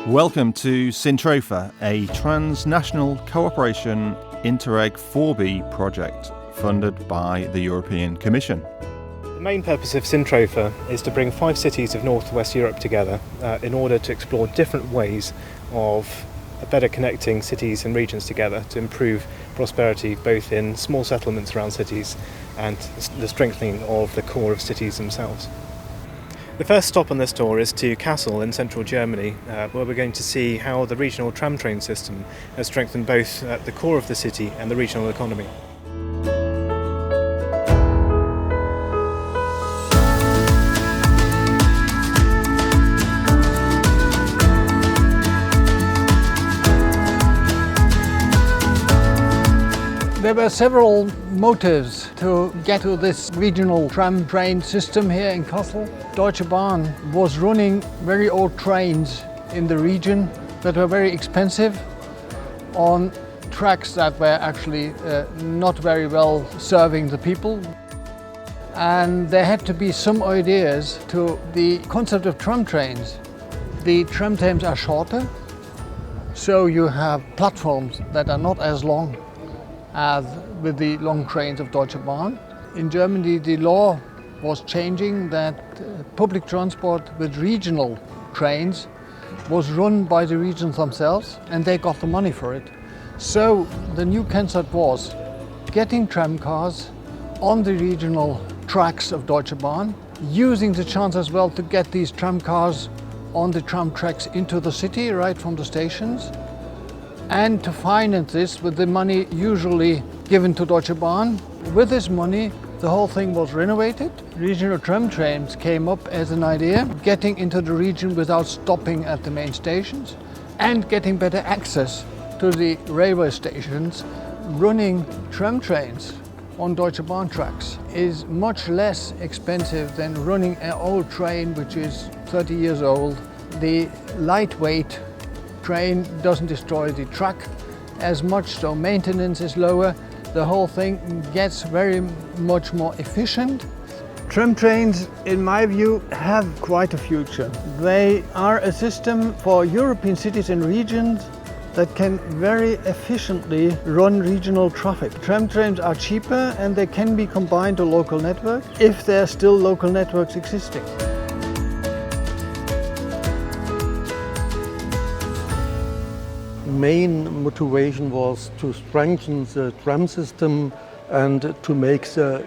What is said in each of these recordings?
Welcome to Sintropher, a transnational cooperation Interreg 4B project funded by the European Commission. The main purpose of Sintropher is to bring 5 cities of North West Europe together in order to explore different ways of better connecting cities and regions together to improve prosperity both in small settlements around cities and the strengthening of the core of cities themselves. The first stop on this tour is to Kassel in central Germany, where we're going to see how the regional tram train system has strengthened both the core of the city and the regional economy. There were several motives to get to this regional tram train system here in Kassel. Deutsche Bahn was running very old trains in the region that were very expensive on tracks that were actually not very well serving the people. And there had to be some ideas to the concept of tram trains. The tram trains are shorter, so you have platforms that are not as long as with the long trains of Deutsche Bahn. In Germany, the law was changing that public transport with regional trains was run by the regions themselves, and they got the money for it. So the new concept was getting tram cars on the regional tracks of Deutsche Bahn, using the chance as well to get these tram cars on the tram tracks into the city right from the stations, and to finance this with the money usually given to Deutsche Bahn. With this money, the whole thing was renovated. Regional tram trains came up as an idea, getting into the region without stopping at the main stations and getting better access to the railway stations. Running tram trains on Deutsche Bahn tracks is much less expensive than running an old train which is 30 years old. The lightweight train doesn't destroy the track as much, so maintenance is lower. The whole thing gets very much more efficient. Tram trains, in my view, have quite a future. They are a system for European cities and regions that can very efficiently run regional traffic. Tram trains are cheaper and they can be combined to local networks if there are still local networks existing. Main motivation was to strengthen the tram system and to make the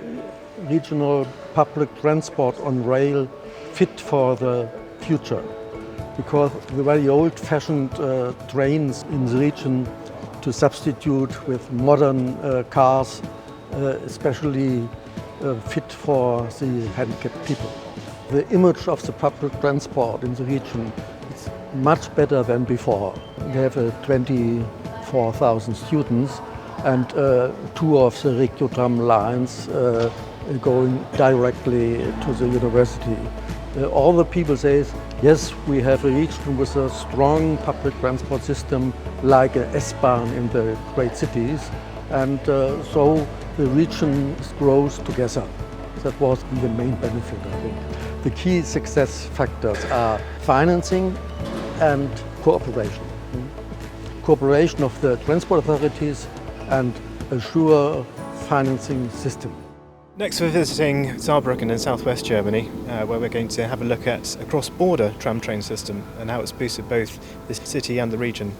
regional public transport on rail fit for the future. Because the very old-fashioned trains in the region to substitute with modern cars, especially fit for the handicapped people. The image of the public transport in the region is much better than before. We have 24,000 students and 2 of the RegioTram lines going directly to the university. All the people say, yes, we have a region with a strong public transport system like a S-Bahn in the great cities, and so the region grows together. That was the main benefit, I think. The key success factors are financing and cooperation. Cooperation of the transport authorities and a sure financing system. Next we're visiting Saarbrücken in southwest Germany, where we're going to have a look at a cross-border tram train system and how it's boosted both the city and the region.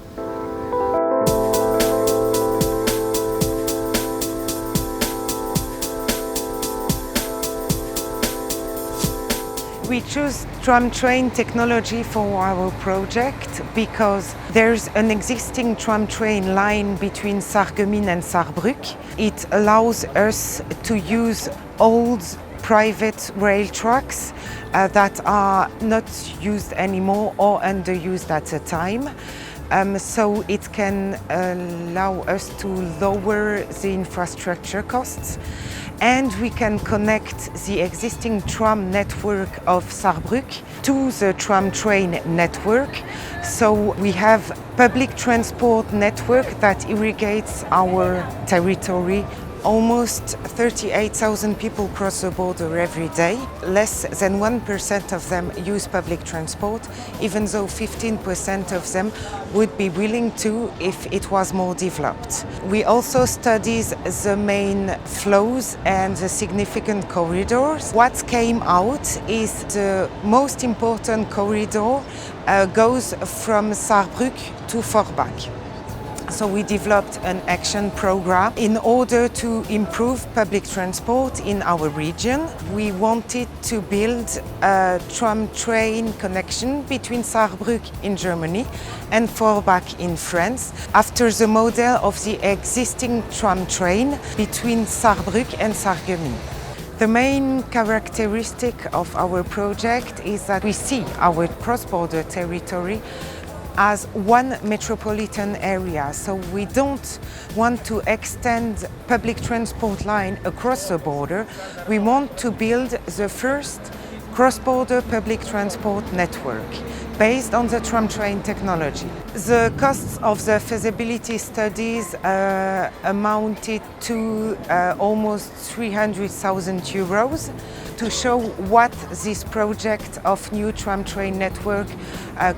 We choose tram train technology for our project because there's an existing tram train line between Sarreguemines and Saarbrück. It allows us to use old private rail tracks that are not used anymore or underused at a time. So it can allow us to lower the infrastructure costs, and we can connect the existing tram network of Saarbrück to the tram train network. So we have public transport network that irrigates our territory Almost 38,000 people cross the border every day. Less than 1% of them use public transport, even though 15% of them would be willing to if it was more developed. We also studied the main flows and the significant corridors. What came out is the most important corridor goes from Saarbrück to Forbach. So we developed an action program in order to improve public transport in our region. We wanted to build a tram-train connection between Saarbrück in Germany and Forbach in France, after the model of the existing tram train between Saarbrück and Sarreguemines. The main characteristic of our project is that we see our cross-border territory as one metropolitan area. So we don't want to extend public transport line across the border. We want to build the first cross-border public transport network based on the tram-train technology. The costs of the feasibility studies amounted to almost 300,000 euros to show what this project of new tram-train network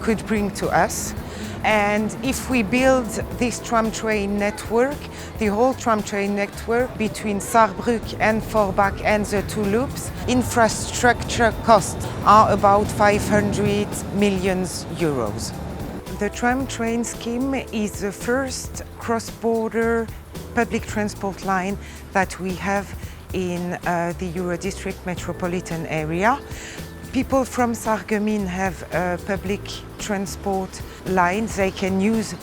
could bring to us. And if we build this tram-train network, the whole tram-train network between Saarbrück and Forbach and the two loops, infrastructure costs are about 500 million euros. The tram-train scheme is the first cross-border public transport line that we have in the Eurodistrict metropolitan area. People from Sarreguemines have a public transport line they can use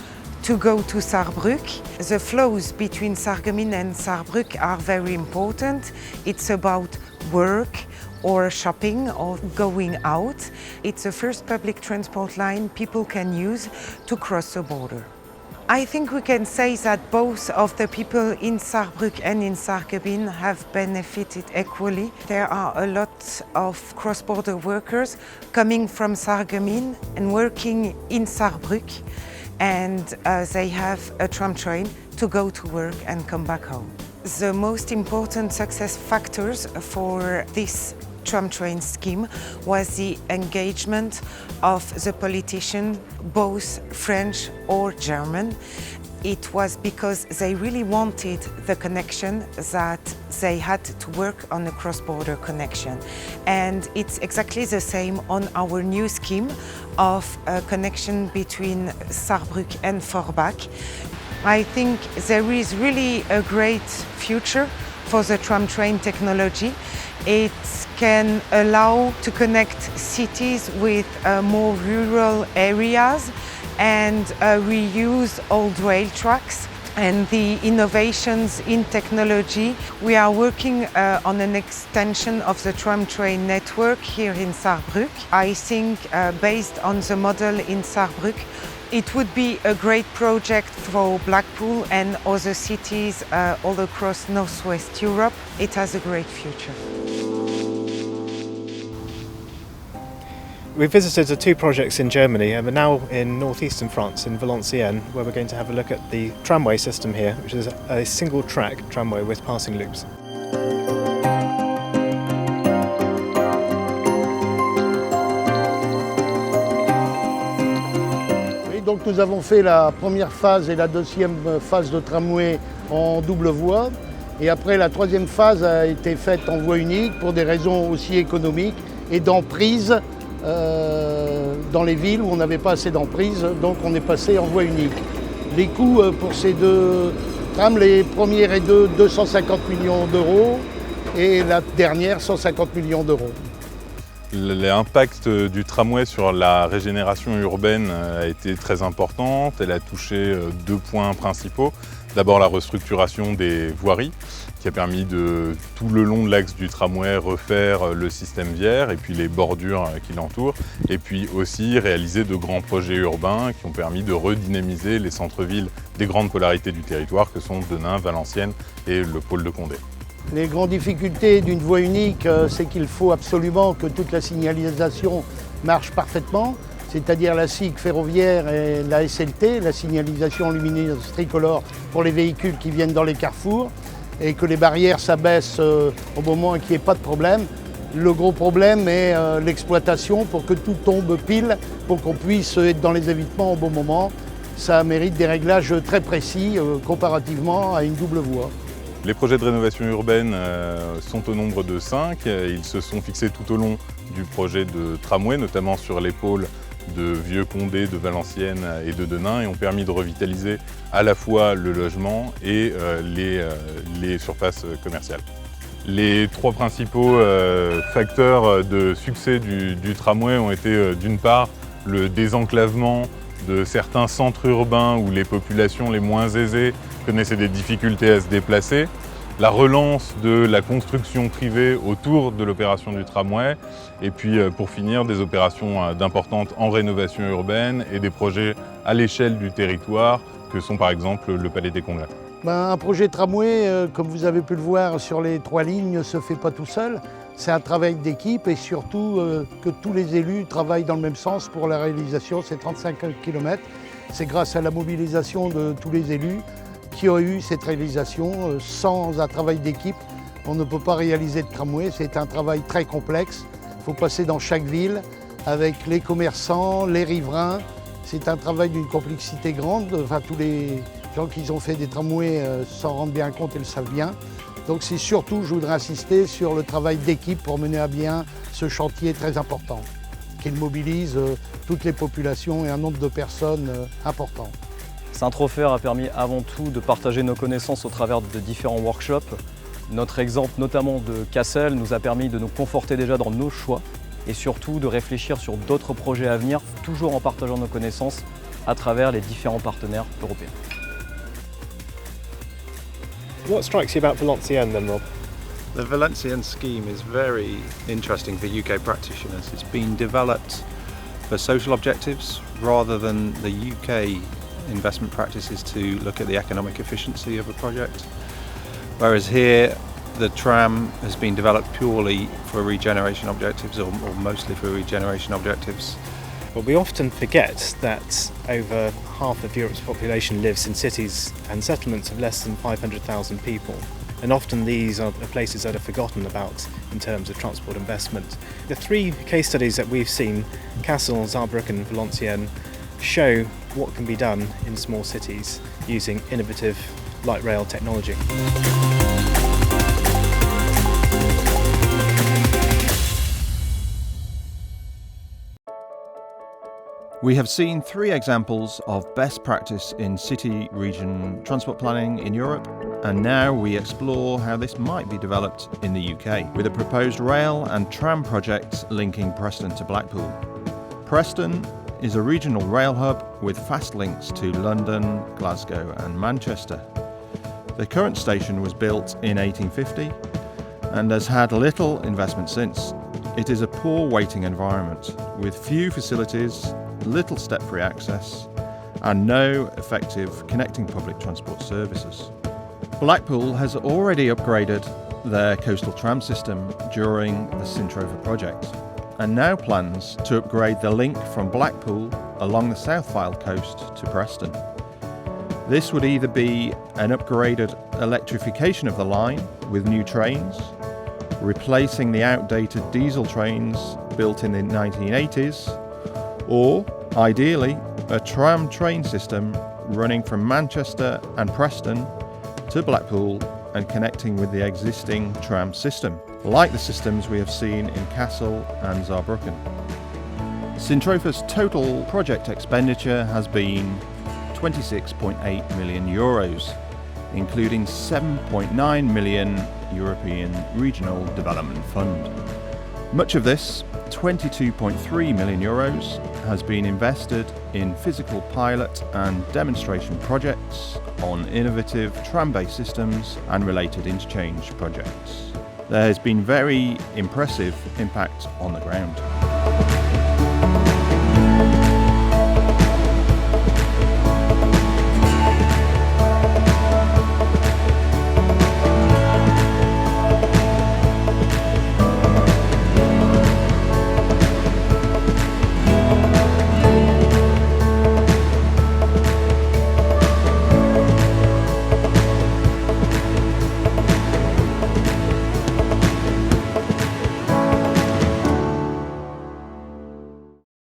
to go to Saarbrück. The flows between Sarreguemines and Saarbrück are very important. It's about work or shopping or going out. It's the first public transport line people can use to cross the border. I think we can say that both of the people in Saarbrück and in Sarreguemines have benefited equally. There are a lot of cross-border workers coming from Sarreguemines and working in Saarbrück, and they have a tram train to go to work and come back home. The most important success factors for this tram-train scheme was the engagement of the politicians, both French or German. It was because they really wanted the connection that they had to work on a cross-border connection. And it's exactly the same on our new scheme of a connection between Saarbrück and Forbach. I think there is really a great future for the tram-train technology. It can allow to connect cities with more rural areas and reuse old rail tracks. And the innovations in technology, we are working on an extension of the tram-train network here in Saarbrück. I think based on the model in Saarbrück, it would be a great project for Blackpool and other cities all across Northwest Europe. It has a great future. We visited the two projects in Germany and we're now in northeastern France, in Valenciennes, where we're going to have a look at the tramway system here, which is a single track tramway with passing loops. Donc nous avons fait la première phase et la deuxième phase de tramway en double voie. Et après, la troisième phase a été faite en voie unique pour des raisons aussi économiques et d'emprise dans les villes où on n'avait pas assez d'emprise. Donc on est passé en voie unique. Les coûts pour ces deux trams, les premières et deux, 250 millions d'euros et la dernière, 150 millions d'euros. L'impact du tramway sur la régénération urbaine a été très important. Elle a touché deux points principaux. D'abord la restructuration des voiries qui a permis de, tout le long de l'axe du tramway, refaire le système viaire et puis les bordures qui l'entourent. Et puis aussi réaliser de grands projets urbains qui ont permis de redynamiser les centres-villes des grandes polarités du territoire que sont Denain, Valenciennes et le pôle de Condé. Les grandes difficultés d'une voie unique, c'est qu'il faut absolument que toute la signalisation marche parfaitement, c'est-à-dire la SIG ferroviaire et la SLT, la signalisation lumineuse tricolore pour les véhicules qui viennent dans les carrefours. et que les barrières s'abaissent au moment qu'il n'y ait pas de problème. Le gros problème est l'exploitation pour que tout tombe pile, pour qu'on puisse être dans les évitements au bon moment. Ça mérite des réglages très précis comparativement à une double voie. Les projets de rénovation urbaine sont au nombre de 5. Ils se sont fixés tout au long du projet de tramway, notamment sur les pôles de Vieux-Condé, de Valenciennes et de Denain, et ont permis de revitaliser à la fois le logement et les surfaces commerciales. Les 3 principaux facteurs de succès du tramway ont été d'une part le désenclavement de certains centres urbains où les populations les moins aisées connaissaient des difficultés à se déplacer, la relance de la construction privée autour de l'opération du tramway, et puis pour finir des opérations d'importantes en rénovation urbaine et des projets à l'échelle du territoire que sont par exemple le Palais des Congrès. Un projet tramway, comme vous avez pu le voir sur les 3 lignes, ne se fait pas tout seul. C'est un travail d'équipe et surtout que tous les élus travaillent dans le même sens pour la réalisation. C'est 35 km. C'est grâce à la mobilisation de tous les élus qui ont eu cette réalisation. Sans un travail d'équipe, on ne peut pas réaliser de tramway. C'est un travail très complexe. Il faut passer dans chaque ville avec les commerçants, les riverains. C'est un travail d'une complexité grande. Enfin, tous les gens qui ont fait des tramways s'en rendent bien compte et le savent bien. Donc c'est surtout, je voudrais insister sur le travail d'équipe pour mener à bien ce chantier très important, qui mobilise toutes les populations et un nombre de personnes important. Sintropher a permis avant tout de partager nos connaissances au travers de différents workshops. Notre exemple notamment de Kassel nous a permis de nous conforter déjà dans nos choix et surtout de réfléchir sur d'autres projets à venir, toujours en partageant nos connaissances à travers les différents partenaires européens. What strikes you about Valenciennes then, Rob? The Valenciennes scheme is very interesting for UK practitioners. It's been developed for social objectives rather than the UK investment practices to look at the economic efficiency of a project. Whereas here, the tram has been developed purely for regeneration objectives or mostly for regeneration objectives. Well, we often forget that over half of Europe's population lives in cities and settlements of less than 500,000 people. And often these are the places that are forgotten about in terms of transport investment. The 3 case studies that we've seen, Kassel, Saarbrücken and Valenciennes, show what can be done in small cities using innovative light rail technology. We have seen 3 examples of best practice in city-region transport planning in Europe, and now we explore how this might be developed in the UK, with a proposed rail and tram project linking Preston to Blackpool. Preston is a regional rail hub with fast links to London, Glasgow and Manchester. The current station was built in 1850 and has had little investment since. It is a poor waiting environment with few facilities, little step-free access and no effective connecting public transport services. Blackpool has already upgraded their coastal tram system during the Sintropher project and now plans to upgrade the link from Blackpool along the South Fylde coast to Preston. This would either be an upgraded electrification of the line with new trains, replacing the outdated diesel trains built in the 1980s, or, ideally, a tram train system running from Manchester and Preston to Blackpool and connecting with the existing tram system, like the systems we have seen in Kassel and Saarbrücken. Sintropher's total project expenditure has been €26.8 million, including €7.9 million European Regional Development Fund. Much of this, €22.3 million, has been invested in physical pilot and demonstration projects on innovative tram-based systems and related interchange projects. There has been very impressive impact on the ground.